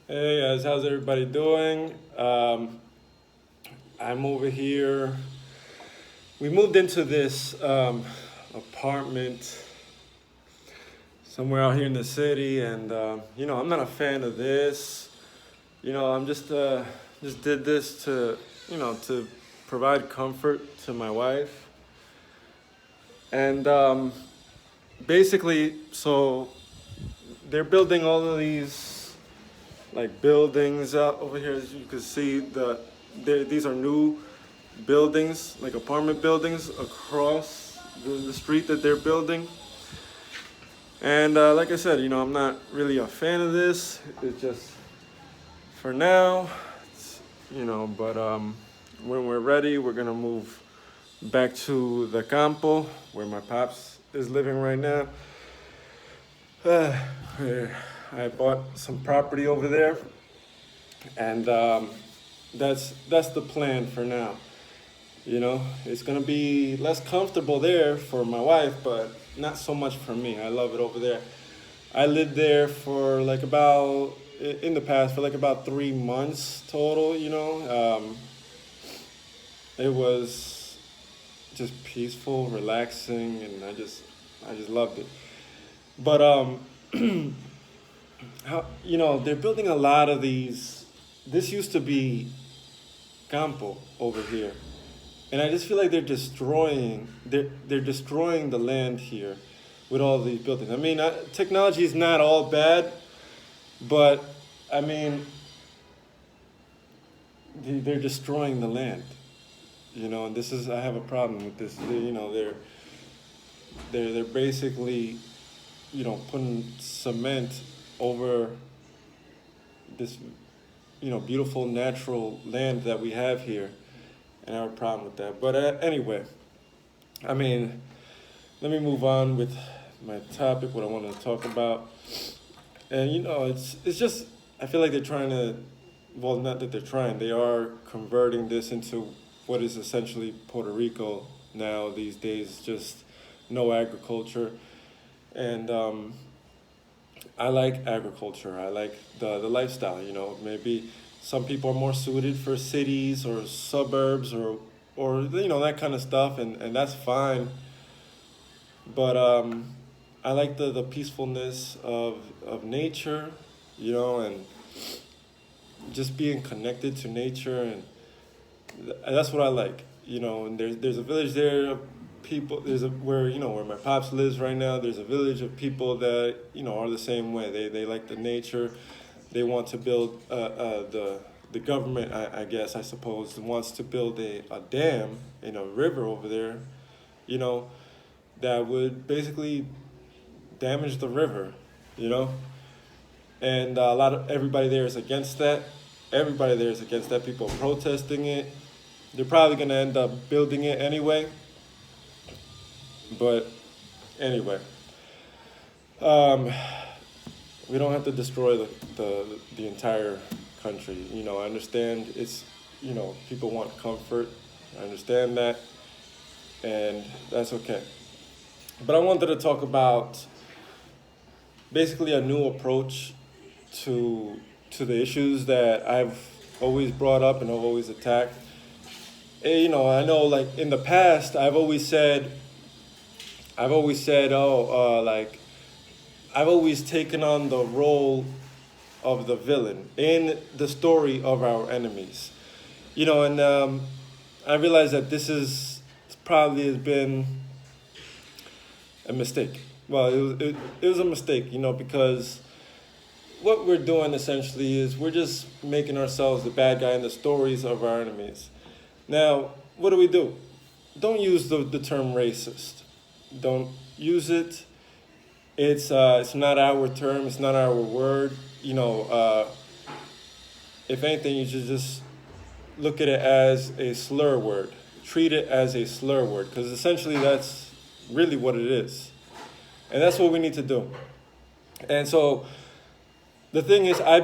Hey guys, how's everybody doing? I'm over here. We moved into this apartment somewhere out here in the city, and I'm not a fan of this. I'm just did this to to provide comfort to my wife, and basically, so they're building all of these like buildings out over here. As you can see, these are new buildings, like apartment buildings across the street that they're building. And like I said, I'm not really a fan of this. It's just for now, but when we're ready, we're gonna move back to the campo where my pops is living right now. Uh, I bought some property over there, and that's the plan for now. It's gonna be less comfortable there for my wife, but not so much for me. I love it over there. I lived there for like about in the past for like about 3 months total. It was just peaceful, relaxing, and I just loved it. But they're building a lot of these. This used to be campo over here, and I just feel like they're destroying the land here with all these buildings. I mean, technology is not all bad, but I mean, they're destroying the land. And this is I have a problem with this. They're basically putting cement over this beautiful natural land that we have here, and I have a problem with that. But anyway, I mean, let me move on with my topic, what I want to talk about. And it's just I feel like they're trying to, well, not that they're trying, they are converting this into what is essentially Puerto Rico now these days, just no agriculture. And I like agriculture. I like the lifestyle. Maybe some people are more suited for cities or suburbs or that kind of stuff, and that's fine. But I like the peacefulness of nature, and just being connected to nature, and that's what I like. And there's a village there of people. There's a where my pops lives right now. There's a village of people that are the same way. They like the nature. They want to build the government. I guess I suppose wants to build a dam in a river over there. You know that would basically damage the river. You know, and a lot of everybody there is against that. Everybody there is against that. People are protesting it. They're probably gonna end up building it anyway. But anyway, um, we don't have to destroy the entire country. I understand it's people want comfort. I understand that, and that's okay. But I wanted to talk about basically a new approach to the issues that I've always brought up and I've always attacked. I know like in the past I've always said, oh, like I've always taken on the role of the villain in the story of our enemies. And I realize that this is probably has been a mistake. Well, it was a mistake, because what we're doing essentially is we're just making ourselves the bad guy in the stories of our enemies. Now, what do? Don't use the term racist. Don't use it. It's not our term. It's not our word. If anything, you should just look at it as a slur word. Treat it as a slur word, because essentially that's really what it is, and that's what we need to do. And so the thing is, I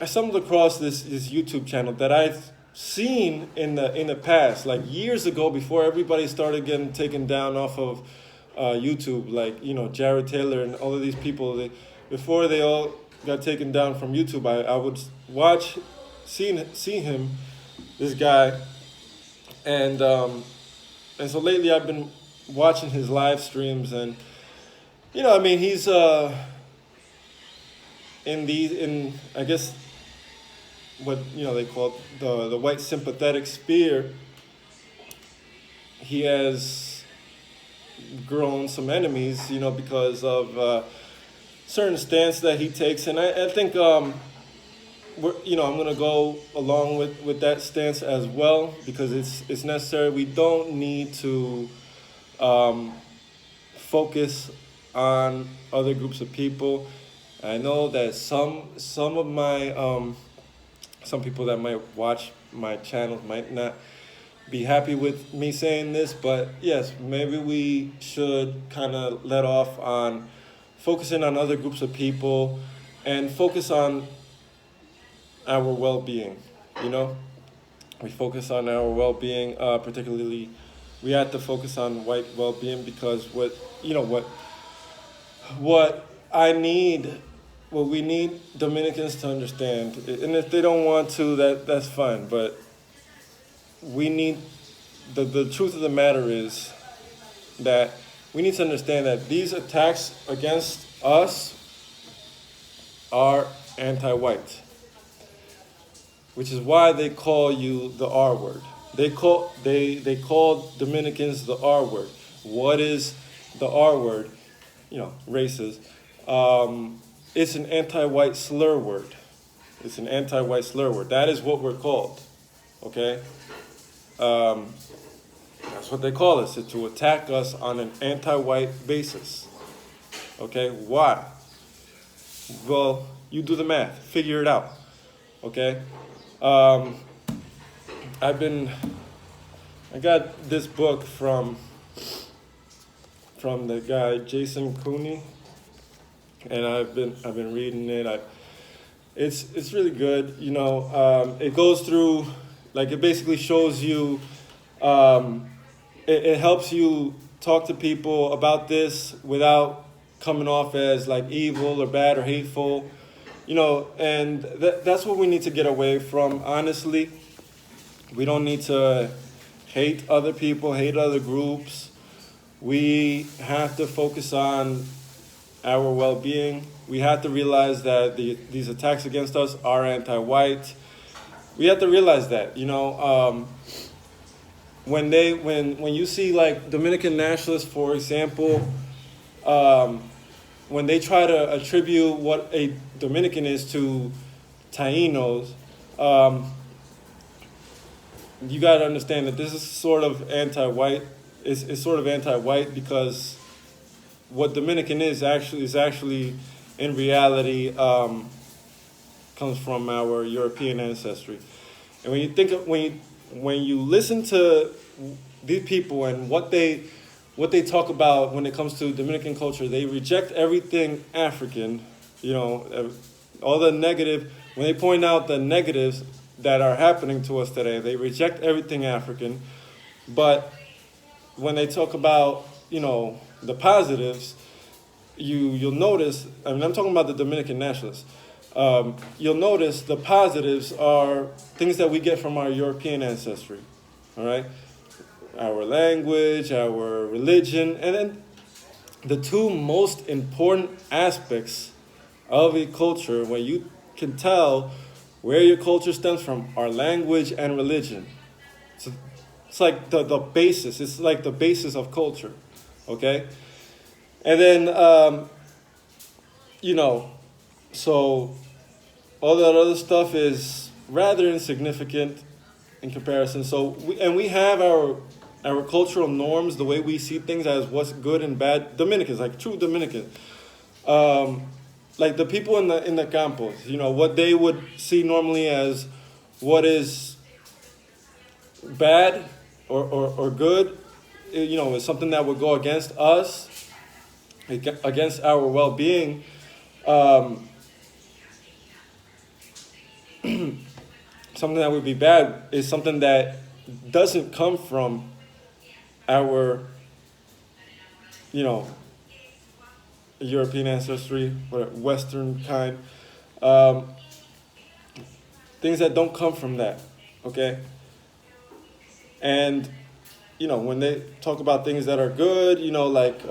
stumbled across this YouTube channel that I've seen in the past, like years ago, before everybody started getting taken down off of YouTube, like Jared Taylor and all of these people. Before they all got taken down from YouTube, I would watch, see him, this guy, and so lately I've been watching his live streams, and I mean, he's in I guess what they call the white sympathetic sphere. He has grown some enemies, because of certain stance that he takes, and I think I'm gonna go along with that stance as well, because it's necessary. We don't need to focus on other groups of people. I know that some of my some people that might watch my channel might not be happy with me saying this, but yes, maybe we should kind of let off on focusing on other groups of people and focus on our well-being. We focus on our well-being, particularly we have to focus on white well-being, because what I need, what we need Dominicans to understand, and if they don't want to, that's fine, but we need, the truth of the matter is that we need to understand that these attacks against us are anti-white, which is why they call you the R word. They call Dominicans the R word. What is the R word? Races. It's an anti-white slur word. It's an anti-white slur word. That is what we're called. Okay? That's what they call us, to attack us on an anti-white basis. Okay? Why? Well, you do the math. Figure it out. Okay? I got this book from the guy Jason Cooney, and I've been reading it. It's really good. It goes through, like, it basically shows you, it helps you talk to people about this without coming off as like evil or bad or hateful, and that's what we need to get away from. Honestly, we don't need to hate other people, hate other groups. We have to focus on our well-being. We have to realize that these attacks against us are anti-white. We have to realize that, when you see like Dominican nationalists, for example, when they try to attribute what a Dominican is to Taínos, you got to understand that this is sort of anti-white. It's sort of anti-white, because what Dominican is actually in reality comes from our European ancestry. And when you listen to these people and what they talk about when it comes to Dominican culture, they reject everything African. All the negative. When they point out the negatives that are happening to us today, they reject everything African. But when they talk about the positives, you'll notice. I mean, I'm talking about the Dominican nationalists. You'll notice the positives are things that we get from our European ancestry. All right, our language, our religion, and then the two most important aspects of a culture, where you can tell where your culture stems from, are language and religion. So it's like the basis. It's like the basis of culture. Okay, and then so all that other stuff is rather insignificant in comparison. So we have our cultural norms, the way we see things as what's good and bad. Dominicans, like true Dominicans, like the people in the campos, what they would see normally as what is bad or good, is something that would go against us, against our well-being. Something that would be bad is something that doesn't come from our, European ancestry, or Western kind. Um, things that don't come from that, okay? And, when they talk about things that are good, like